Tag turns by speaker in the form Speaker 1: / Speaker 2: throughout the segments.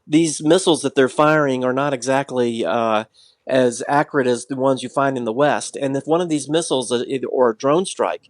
Speaker 1: these missiles that they're firing are not exactly as accurate as the ones you find in the West. And if one of these missiles or a drone strike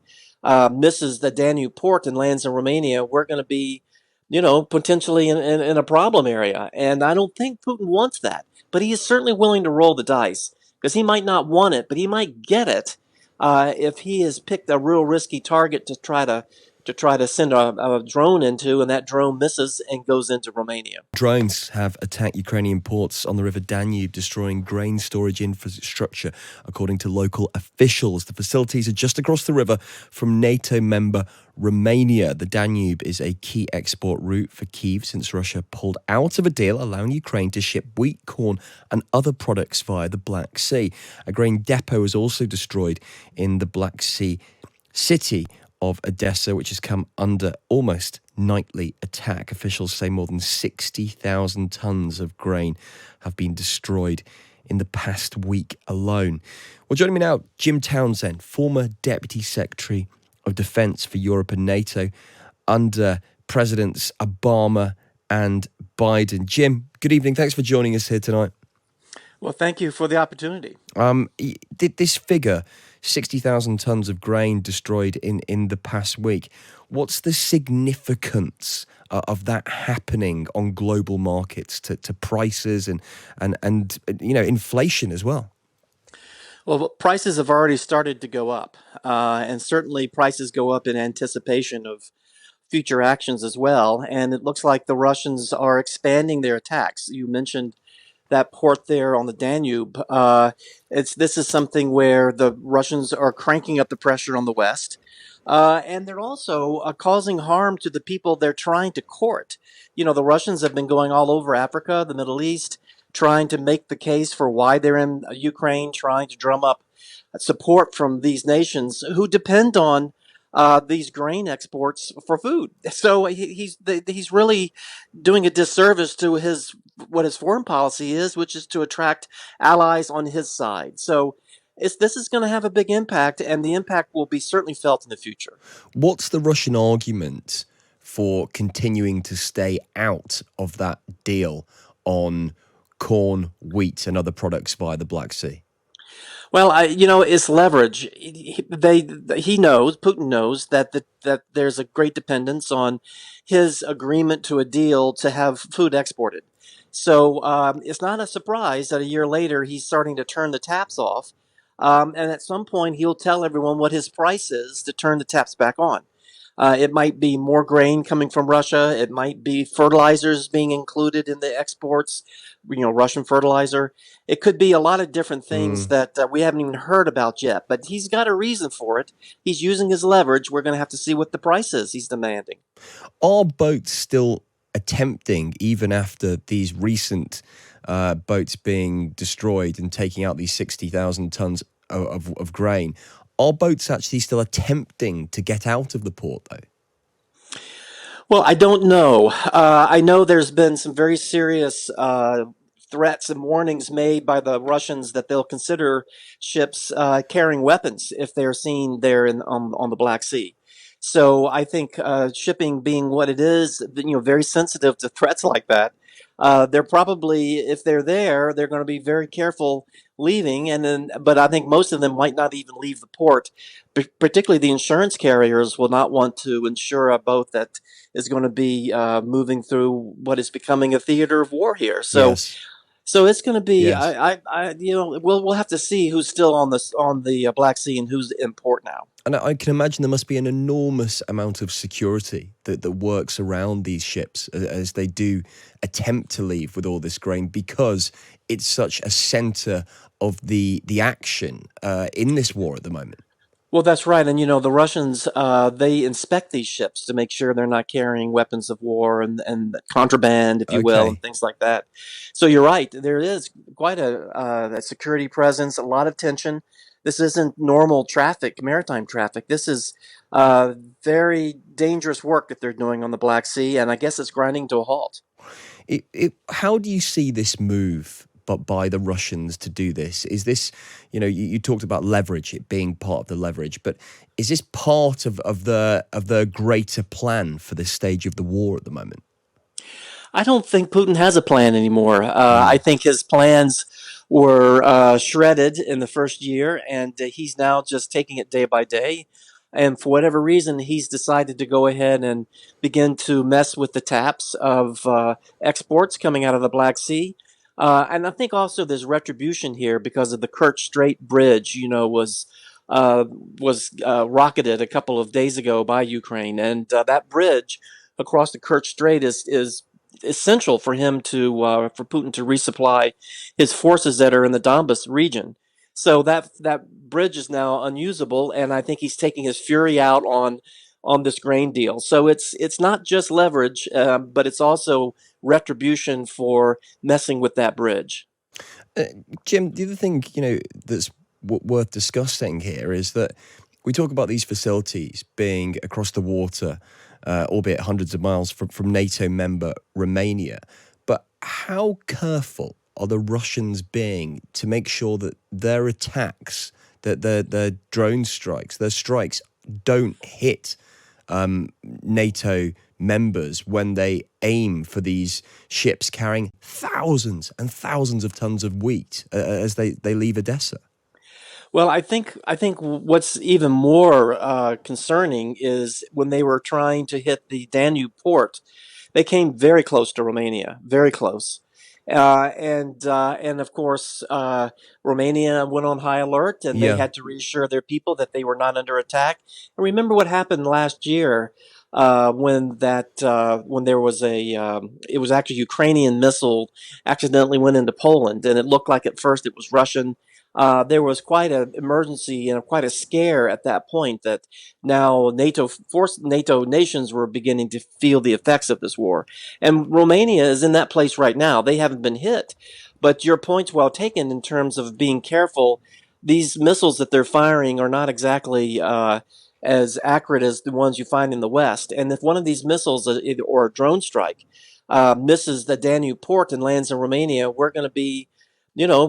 Speaker 1: misses the Danube port and lands in Romania, we're going to be, potentially in a problem area. And I don't think Putin wants that, but he is certainly willing to roll the dice because he might not want it, but he might get it if he has picked a real risky target to try to send a drone into, and that drone misses and goes into Romania.
Speaker 2: Drones have attacked Ukrainian ports on the River Danube, destroying grain storage infrastructure, according to local officials. The facilities are just across the river from NATO member Romania. The Danube is a key export route for Kyiv since Russia pulled out of a deal allowing Ukraine to ship wheat, corn, and other products via the Black Sea. A grain depot was also destroyed in the Black Sea city of Odessa, which has come under almost nightly attack. Officials say more than 60,000 tons of grain have been destroyed in the past week alone. Well, joining me now, Jim Townsend, former Deputy Secretary of Defence for Europe and NATO under Presidents Obama and Biden. Jim, good evening. Thanks for joining us here tonight.
Speaker 1: Well, thank you for the opportunity.
Speaker 2: Did this figure, 60,000 tons of grain destroyed in the past week, what's the significance of that happening on global markets to prices and inflation as well?
Speaker 1: Well, prices have already started to go up, and certainly prices go up in anticipation of future actions as well. And it looks like the Russians are expanding their attacks. You mentioned that port there on the Danube. This is something where the Russians are cranking up the pressure on the West, and they're also causing harm to the people they're trying to court. The Russians have been going all over Africa, the Middle East, trying to make the case for why they're in Ukraine, trying to drum up support from these nations who depend on these grain exports for food. So he's really doing a disservice to what his foreign policy is, which is to attract allies on his side. So this is going to have a big impact, and the impact will be certainly felt in the future.
Speaker 2: What's the Russian argument for continuing to stay out of that deal on corn, wheat, and other products via the Black Sea?
Speaker 1: Well, it's leverage. Putin knows that there's a great dependence on his agreement to a deal to have food exported. So it's not a surprise that a year later he's starting to turn the taps off, and at some point he'll tell everyone what his price is to turn the taps back on. It might be more grain coming from Russia. It might be fertilizers being included in the exports, Russian fertilizer. It could be a lot of different things that we haven't even heard about yet. But he's got a reason for it. He's using his leverage. We're going to have to see what the price is he's demanding.
Speaker 2: Are boats still attempting, even after these recent boats being destroyed and taking out these 60,000 tons of grain, are boats actually still attempting to get out of the port, though?
Speaker 1: Well, I don't know. I know there's been some very serious threats and warnings made by the Russians that they'll consider ships carrying weapons if they're seen there on the Black Sea. So I think shipping being what it is, very sensitive to threats like that. They're probably, if they're there, they're going to be very careful leaving, but I think most of them might not even leave the port. Particularly the insurance carriers will not want to insure a boat that is going to be moving through what is becoming a theater of war here. So.
Speaker 2: Yes.
Speaker 1: So it's going to be,
Speaker 2: Yes.
Speaker 1: we'll have to see who's still on the Black Sea and who's in port now.
Speaker 2: And I can imagine there must be an enormous amount of security that works around these ships as they do attempt to leave with all this grain, because it's such a center of the action in this war at the moment.
Speaker 1: Well, that's right. And, the Russians, they inspect these ships to make sure they're not carrying weapons of war and contraband, if you will, and things like that. So you're right. There is quite a security presence, a lot of tension. This isn't normal traffic, maritime traffic. This is very dangerous work that they're doing on the Black Sea, and I guess it's grinding to a halt.
Speaker 2: How do you see this move but by the Russians to do this? Is this, you talked about leverage, it being part of the leverage, but is this part of the greater plan for this stage of the war at the moment?
Speaker 1: I don't think Putin has a plan anymore. I
Speaker 2: Mm.
Speaker 1: think his plans were shredded in the first year, and he's now just taking it day by day. And for whatever reason, he's decided to go ahead and begin to mess with the taps of exports coming out of the Black Sea. And I think also there's retribution here because of the Kerch Strait Bridge. Uh, was rocketed a couple of days ago by Ukraine, and that bridge across the Kerch Strait is essential for him to for Putin to resupply his forces that are in the Donbas region. So that bridge is now unusable, and I think he's taking his fury out on this grain deal. So it's not just leverage, but it's also retribution for messing with that bridge.
Speaker 2: Uh, Jim, the other thing that's worth discussing here is that we talk about these facilities being across the water, albeit hundreds of miles from NATO member Romania. But how careful are the Russians being to make sure that their attacks, that their drone strikes, their strikes don't hit NATO members when they aim for these ships carrying thousands and thousands of tons of wheat as they leave Odessa?
Speaker 1: Well, I think what's even more concerning is when they were trying to hit the Danube port, they came very close to Romania, very close, and of course, Romania went on high alert, and they
Speaker 2: Yeah,
Speaker 1: had to reassure their people that they were not under attack. And remember what happened last year when there was it was actually Ukrainian missile accidentally went into Poland, and it looked like at first it was Russian. There was quite an emergency and quite a scare at that point that now NATO nations were beginning to feel the effects of this war. And Romania is in that place right now. They haven't been hit. But your point's well taken in terms of being careful. These missiles that they're firing are not exactly as accurate as the ones you find in the West. And if one of these missiles or a drone strike misses the Danube port and lands in Romania, we're going to be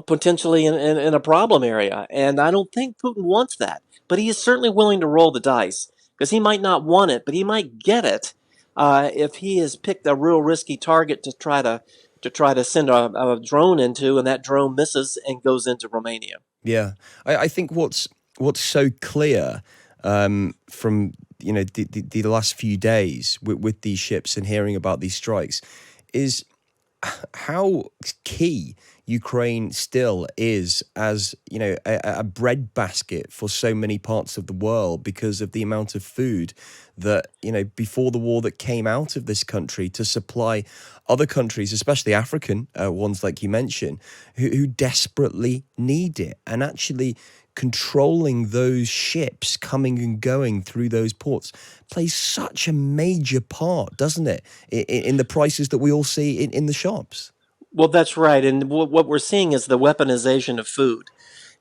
Speaker 1: potentially in a problem area. And I don't think Putin wants that. But he is certainly willing to roll the dice because he might not want it, but he might get it if he has picked a real risky target to try to send a drone into, and that drone misses and goes into Romania.
Speaker 2: yeah. I think what's so clear from the last few days with these ships and hearing about these strikes is how key Ukraine still is as a breadbasket for so many parts of the world because of the amount of food that before the war that came out of this country to supply other countries, especially African ones like you mentioned, who desperately need it, and actually controlling those ships coming and going through those ports plays such a major part, doesn't it, in the prices that we all see in the shops?
Speaker 1: Well, that's right. And what we're seeing is the weaponization of food.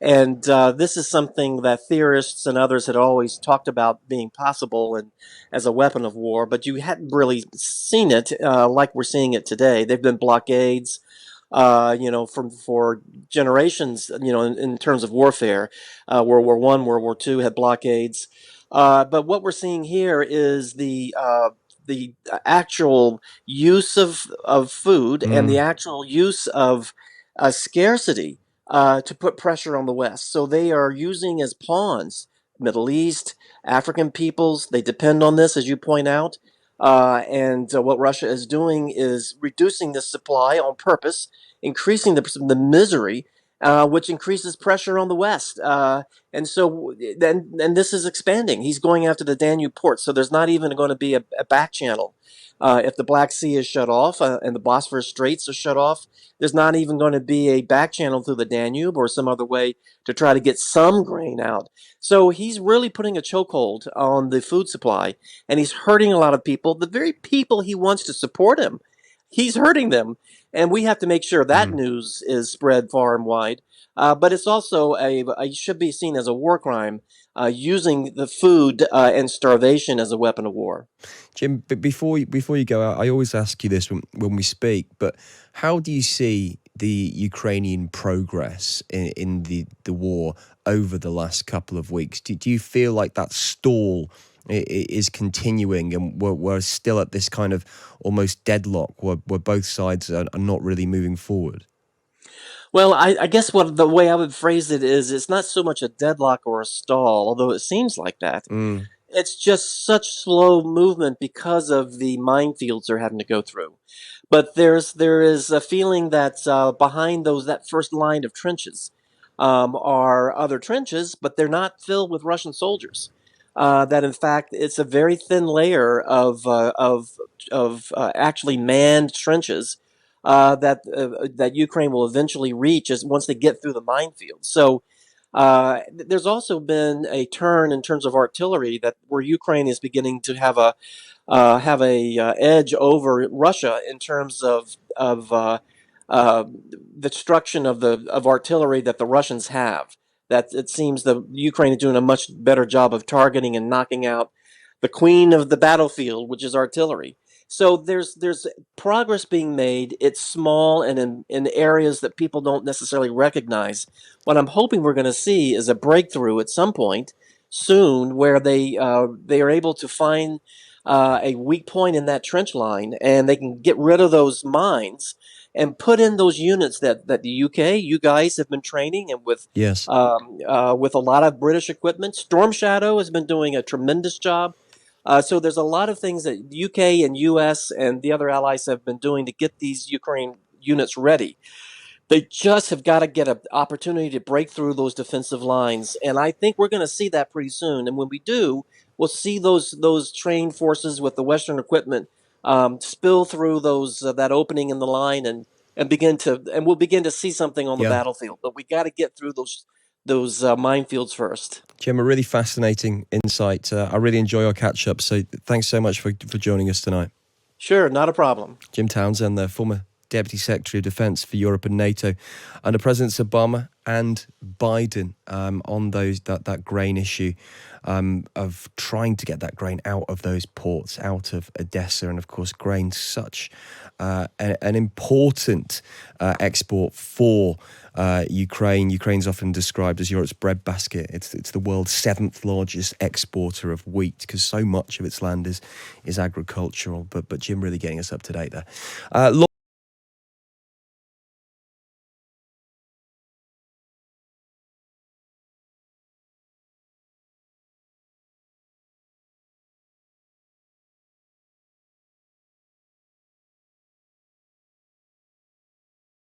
Speaker 1: And this is something that theorists and others had always talked about being possible and as a weapon of war, but you hadn't really seen it like we're seeing it today. There've been blockades, from for generations, in terms of warfare. World War I, World War II had blockades. But what we're seeing here is the actual use of food and the
Speaker 2: Mm.
Speaker 1: actual use of scarcity to put pressure on the West. So they are using as pawns Middle East, African peoples. They depend on this, as you point out. And what Russia is doing is reducing the supply on purpose, increasing the misery, which increases pressure on the West. And so then, and this is expanding. He's going after the Danube port, so there's not even going to be a back channel. If the Black Sea is shut off and the Bosphorus Straits are shut off, there's not even going to be a back channel through the Danube or some other way to try to get some grain out. So he's really putting a chokehold on the food supply, and he's hurting a lot of people. The very people he wants to support him, he's hurting them, and we have to make sure that
Speaker 2: Mm.
Speaker 1: news is spread far and wide. But it's also should be seen as a war crime, using the food and starvation as a weapon of war.
Speaker 2: Jim, but before you go out, I always ask you this when we speak, but how do you see the Ukrainian progress in the war over the last couple of weeks? Do you feel like that stall is continuing, and we're still at this kind of almost deadlock where both sides are not really moving forward.
Speaker 1: Well, I guess what the way I would phrase it is, it's not so much a deadlock or a stall, although it seems like that.
Speaker 2: Mm,
Speaker 1: It's just such slow movement because of the minefields they're having to go through. But there is a feeling that behind that first line of trenches are other trenches, but they're not filled with Russian soldiers. That in fact it's a very thin layer of actually manned trenches that Ukraine will eventually reach as once they get through the minefield. So there's also been a turn in terms of artillery that where Ukraine is beginning to have a edge over Russia in terms of uh, the destruction of artillery that the Russians have. That it seems the Ukraine is doing a much better job of targeting and knocking out the queen of the battlefield, which is artillery. So there's progress being made. It's small and in areas that people don't necessarily recognize. What I'm hoping we're going to see is a breakthrough at some point soon, where they are able to find a weak point in that trench line, and they can get rid of those mines and put in those units that the UK, you guys have been training, and
Speaker 2: yes.
Speaker 1: with a lot of British equipment. Storm Shadow has been doing a tremendous job. So there's a lot of things that the UK and US and the other allies have been doing to get these Ukraine units ready. They just have got to get an opportunity to break through those defensive lines, and I think we're going to see that pretty soon. And when we do, we'll see those trained forces with the Western equipment spill through those that opening in the line and we'll begin to see something on the
Speaker 2: Yeah.
Speaker 1: battlefield. But we got to get through those minefields first.
Speaker 2: Jim, a really fascinating insight. I really enjoy our catch up. So thanks so much for joining us tonight.
Speaker 1: Sure, not a problem.
Speaker 2: Jim Townsend, the former Deputy Secretary of Defence for Europe and NATO, under Presidents Obama and Biden on that grain issue of trying to get that grain out of those ports, out of Odessa, and of course grain such an important export for Ukraine. Ukraine's often described as Europe's breadbasket. It's the world's seventh largest exporter of wheat because so much of its land is agricultural. But Jim really getting us up to date there.